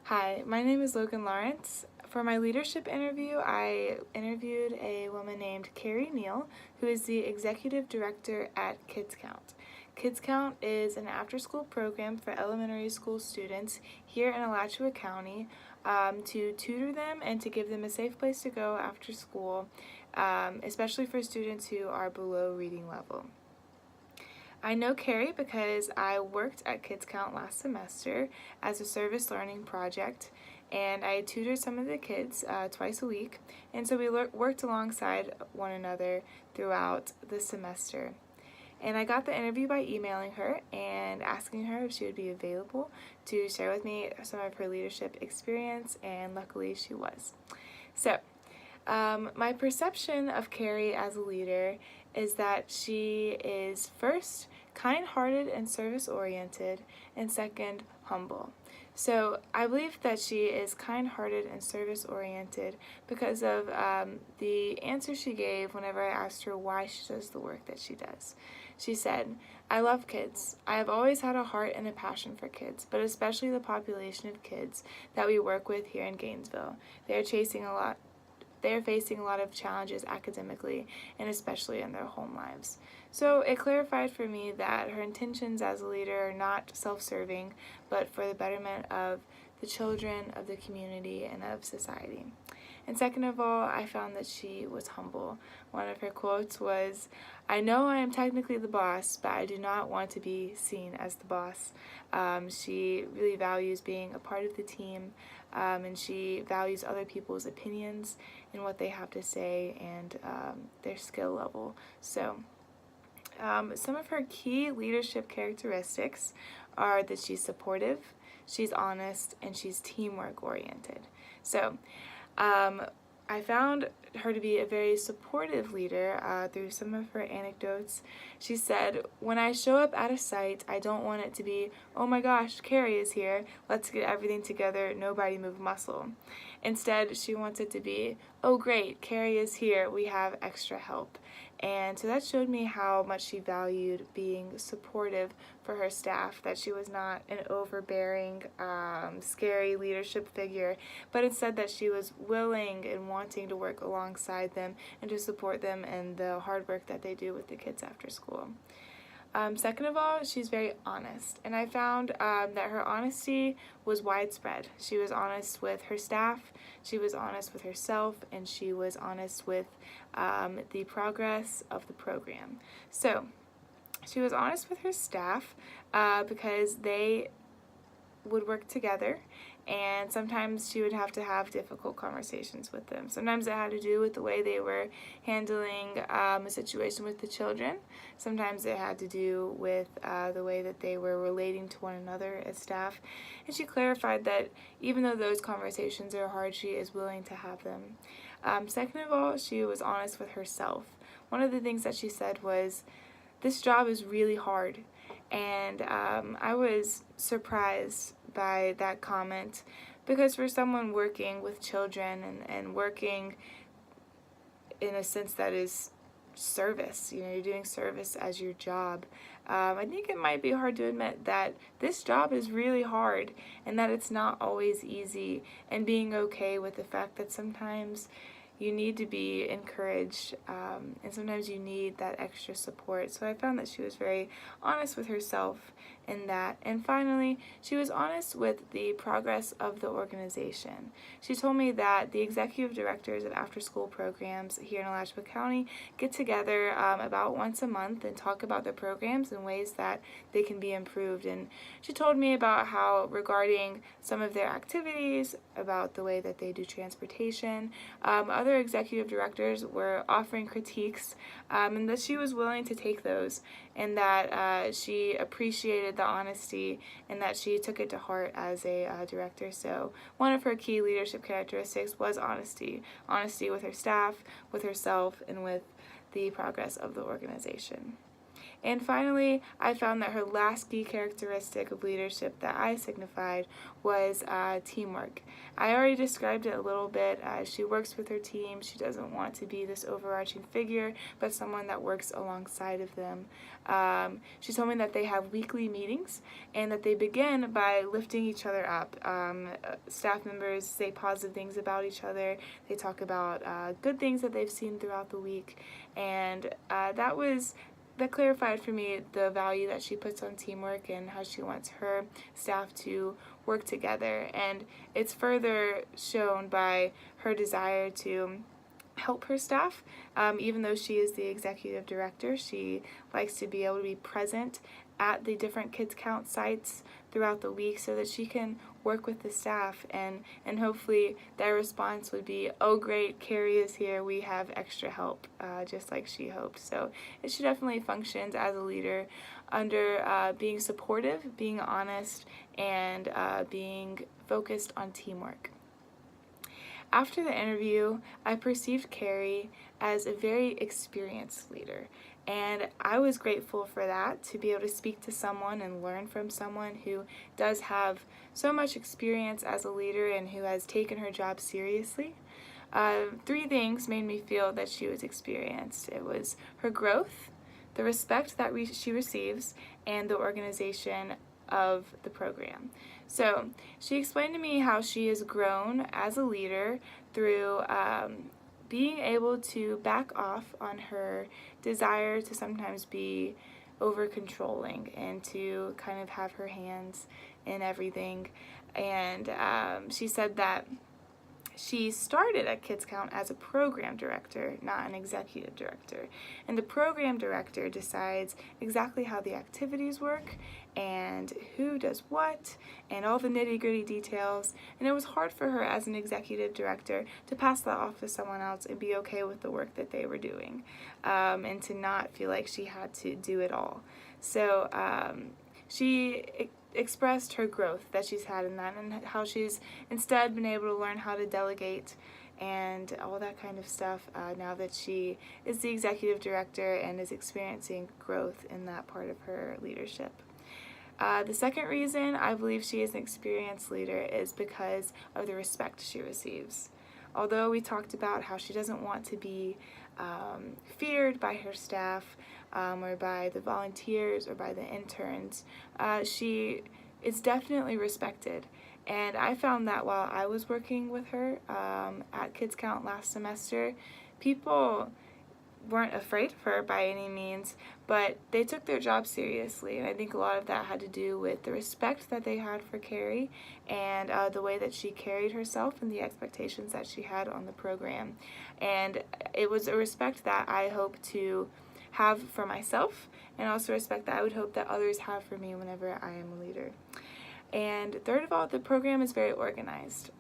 Hi, my name is Logan Lawrence. For my leadership interview, I interviewed a woman named Carrie Neal, who is the executive director at Kids Count. Kids Count is an after-school program for elementary school students here in Alachua County to tutor them and to give them a safe place to go after school, especially for students who are below reading level. I know Carrie because I worked at Kids Count last semester as a service learning project, and I tutored some of the kids twice a week, and so we worked alongside one another throughout the semester. And I got the interview by emailing her and asking her if she would be available to share with me some of her leadership experience, and luckily she was. So, my perception of Carrie as a leader is that she is first kind-hearted and service-oriented, and second, humble. So I believe that she is kind-hearted and service-oriented because of the answer she gave whenever I asked her why she does the work that she does. She said, "I love kids. I have always had a heart and a passion for kids, but especially the population of kids that we work with here in Gainesville. They are facing a lot of challenges academically and especially in their home lives." So it clarified for me that her intentions as a leader are not self-serving, but for the betterment of the children, of the community, and of society. And second of all, I found that she was humble. One of her quotes was, "I know I am technically the boss, but I do not want to be seen as the boss." She really values being a part of the team, and she values other people's opinions and what they have to say, and their skill level. So some of her key leadership characteristics are that she's supportive, she's honest, and she's teamwork oriented. So I found her to be a very supportive leader through some of her anecdotes. She said, "When I show up at a site, I don't want it to be, 'Oh my gosh, Carrie is here, let's get everything together, nobody move muscle.' Instead, she wants it to be, 'Oh great, Carrie is here, we have extra help.'" And so that showed me how much she valued being supportive for her staff, that she was not an overbearing, scary leadership figure, but instead that she was willing and wanting to work alongside them and to support them in the hard work that they do with the kids after school. Second of all, she's very honest, and I found that her honesty was widespread. She was honest with her staff, she was honest with herself, and she was honest with the progress of the program. So, she was honest with her staff because they would work together, and sometimes she would have to have difficult conversations with them. Sometimes it had to do with the way they were handling a situation with the children. Sometimes it had to do with the way that they were relating to one another as staff. And she clarified that even though those conversations are hard, she is willing to have them. Second of all, she was honest with herself. One of the things that she said was, "This job is really hard." And I was surprised by that comment because for someone working with children and working in a sense that is service, you're doing service as your job, I think it might be hard to admit that this job is really hard and that it's not always easy, and being okay with the fact that sometimes you need to be encouraged, and sometimes you need that extra support. So I found that she was very honest with herself in that. And finally, she was honest with the progress of the organization. She told me that the executive directors of after-school programs here in Alachua County get together about once a month and talk about their programs and ways that they can be improved. And she told me about how, regarding some of their activities, about the way that they do transportation, other executive directors were offering critiques, and that she was willing to take those, and that she appreciated the honesty and that she took it to heart as a director. So one of her key leadership characteristics was honesty. Honesty with her staff, with herself, and with the progress of the organization. And finally, I found that her last key characteristic of leadership that I signified was teamwork. I already described it a little bit. She works with her team. She doesn't want to be this overarching figure, but someone that works alongside of them. She told me that they have weekly meetings and that they begin by lifting each other up. Staff members say positive things about each other. They talk about good things that they've seen throughout the week, and that clarified for me the value that she puts on teamwork and how she wants her staff to work together. And it's further shown by her desire to help her staff. Even though she is the executive director, she likes to be able to be present at the different Kids Count sites throughout the week so that she can work with the staff, and hopefully their response would be, oh great, Carrie is here, we have extra help, just like she hoped. So she definitely functions as a leader under being supportive, being honest, and being focused on teamwork. After the interview, I perceived Carrie as a very experienced leader, and I was grateful for that, to be able to speak to someone and learn from someone who does have so much experience as a leader and who has taken her job seriously. 3 things made me feel that she was experienced. It was her growth, the respect that she receives, and the organization of the program. So she explained to me how she has grown as a leader through being able to back off on her desire to sometimes be over controlling and to kind of have her hands in everything. And she said that she started at Kids Count as a program director, not an executive director. And the program director decides exactly how the activities work and who does what and all the nitty-gritty details. And it was hard for her as an executive director to pass that off to someone else and be okay with the work that they were doing, and to not feel like she had to do it all. So she expressed her growth that she's had in that, and how she's instead been able to learn how to delegate and all that kind of stuff now that she is the executive director and is experiencing growth in that part of her leadership. The second reason I believe she is an experienced leader is because of the respect she receives. Although we talked about how she doesn't want to be feared by her staff, or by the volunteers or by the interns, she is definitely respected. And I found that while I was working with her at Kids Count last semester, people weren't afraid of her by any means, but they took their job seriously. And I think a lot of that had to do with the respect that they had for Carrie and the way that she carried herself and the expectations that she had on the program. And it was a respect that I hope to have for myself, and also respect that I would hope that others have for me whenever I am a leader. And third of all, the program is very organized.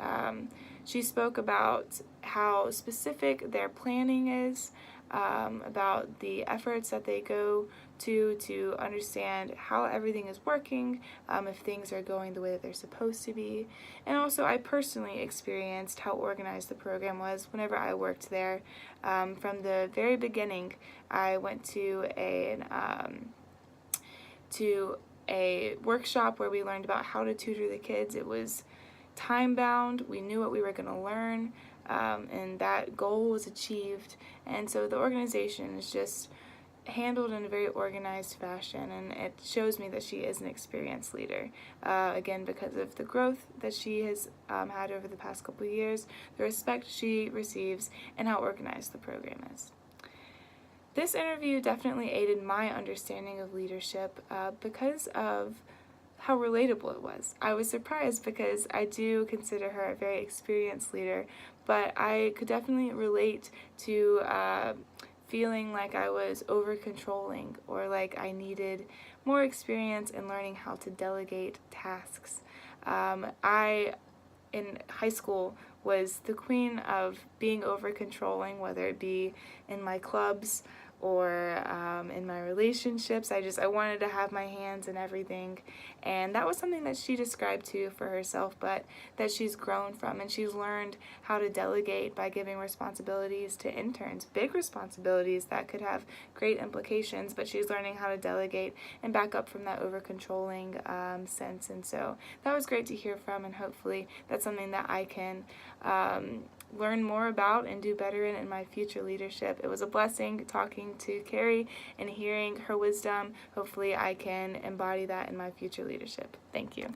She spoke about how specific their planning is, about the efforts that they go to understand how everything is working, if things are going the way that they're supposed to be. And also, I personally experienced how organized the program was whenever I worked there. From the very beginning, I went to a workshop where we learned about how to tutor the kids. It was time-bound. We knew what we were going to learn, and that goal was achieved. And so the organization is just handled in a very organized fashion, and it shows me that she is an experienced leader. Again, because of the growth that she has had over the past couple of years, the respect she receives, and how organized the program is. This interview definitely aided my understanding of leadership because of how relatable it was. I was surprised because I do consider her a very experienced leader, but I could definitely relate to feeling like I was over-controlling, or like I needed more experience in learning how to delegate tasks. I, in high school, was the queen of being over-controlling, whether it be in my clubs or in my relationships. I wanted to have my hands in everything, and that was something that she described too for herself, but that she's grown from, and she's learned how to delegate by giving responsibilities to interns, big responsibilities that could have great implications, but she's learning how to delegate and back up from that over-controlling sense. And so that was great to hear from, and hopefully that's something that I can learn more about and do better in my future leadership. It was a blessing talking to Carrie and hearing her wisdom. Hopefully I can embody that in my future leadership. Thank you.